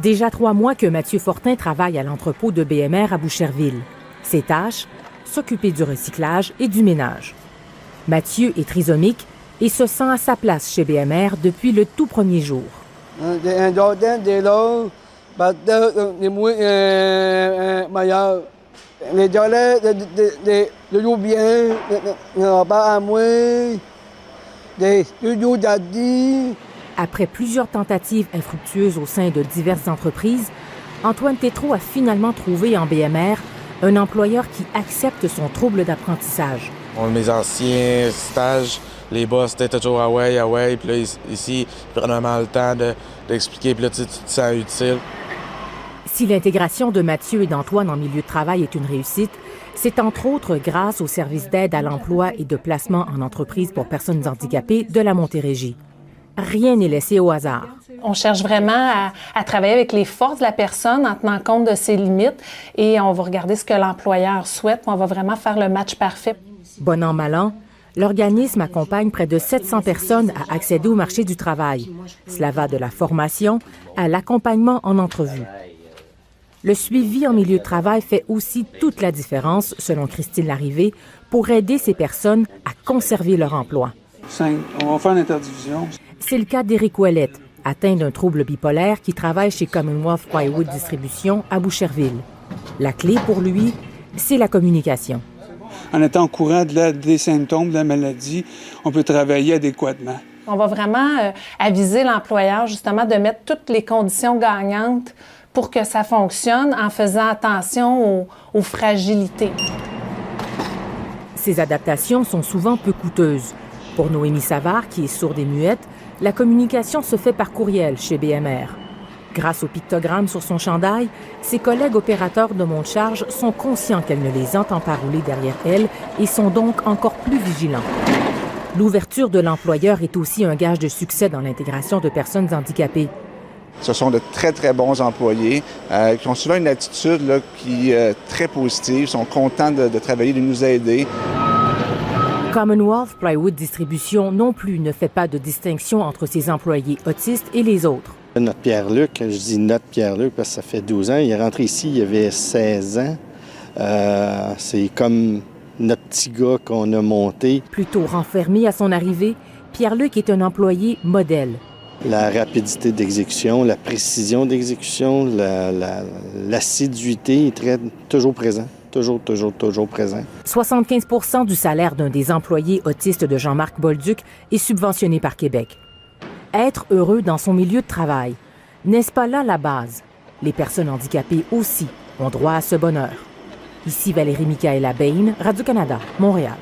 Déjà 3 mois que Mathieu Fortin travaille à l'entrepôt de BMR à Boucherville. Ses tâches, s'occuper du recyclage et du ménage. Mathieu est trisomique et se sent à sa place chez BMR depuis le tout premier jour. Après plusieurs tentatives infructueuses au sein de diverses entreprises, Antoine Tétrault a finalement trouvé en BMR un employeur qui accepte son trouble d'apprentissage. Mes anciens stages, les boss étaient toujours ah ouais, puis là, ici, ils prennent vraiment le temps d'expliquer, puis là, tu te sens utile. Si l'intégration de Mathieu et d'Antoine en milieu de travail est une réussite, c'est entre autres grâce au service d'aide à l'emploi et de placement en entreprise pour personnes handicapées de la Montérégie. Rien n'est laissé au hasard. On cherche vraiment à travailler avec les forces de la personne en tenant compte de ses limites et on va regarder ce que l'employeur souhaite. On va vraiment faire le match parfait. Bon an, mal an, l'organisme accompagne près de 700 personnes à accéder au marché du travail. Cela va de la formation à l'accompagnement en entrevue. Le suivi en milieu de travail fait aussi toute la différence, selon Christine Larrivée, pour aider ces personnes à conserver leur emploi. 5, on va faire une interdivision. C'est le cas d'Éric Ouellette, atteint d'un trouble bipolaire qui travaille chez Commonwealth Plywood Distribution à Boucherville. La clé pour lui, c'est la communication. En étant au courant des symptômes de la maladie, on peut travailler adéquatement. On va vraiment aviser l'employeur justement de mettre toutes les conditions gagnantes pour que ça fonctionne en faisant attention aux fragilités. Ces adaptations sont souvent peu coûteuses. Pour Noémie Savard, qui est sourde et muette, la communication se fait par courriel chez BMR. Grâce au pictogramme sur son chandail, ses collègues opérateurs de monte-charge sont conscients qu'elle ne les entend pas rouler derrière elle et sont donc encore plus vigilants. L'ouverture de l'employeur est aussi un gage de succès dans l'intégration de personnes handicapées. Ce sont de très, très bons employés qui ont souvent une attitude là, qui est très positive, sont contents de travailler, de nous aider. Commonwealth Plywood Distribution non plus ne fait pas de distinction entre ses employés autistes et les autres. Notre Pierre-Luc, je dis notre Pierre-Luc parce que ça fait 12 ans, il est rentré ici, il avait 16 ans. C'est comme notre petit gars qu'on a monté. Plutôt renfermé à son arrivée, Pierre-Luc est un employé modèle. La rapidité d'exécution, la précision d'exécution, l'assiduité est toujours présent. Toujours présent. 75 du salaire d'un des employés autistes de Jean-Marc Bolduc est subventionné par Québec. Être heureux dans son milieu de travail, n'est-ce pas là la base? Les personnes handicapées aussi ont droit à ce bonheur. Ici Valérie Michaëla Bain, Radio-Canada, Montréal.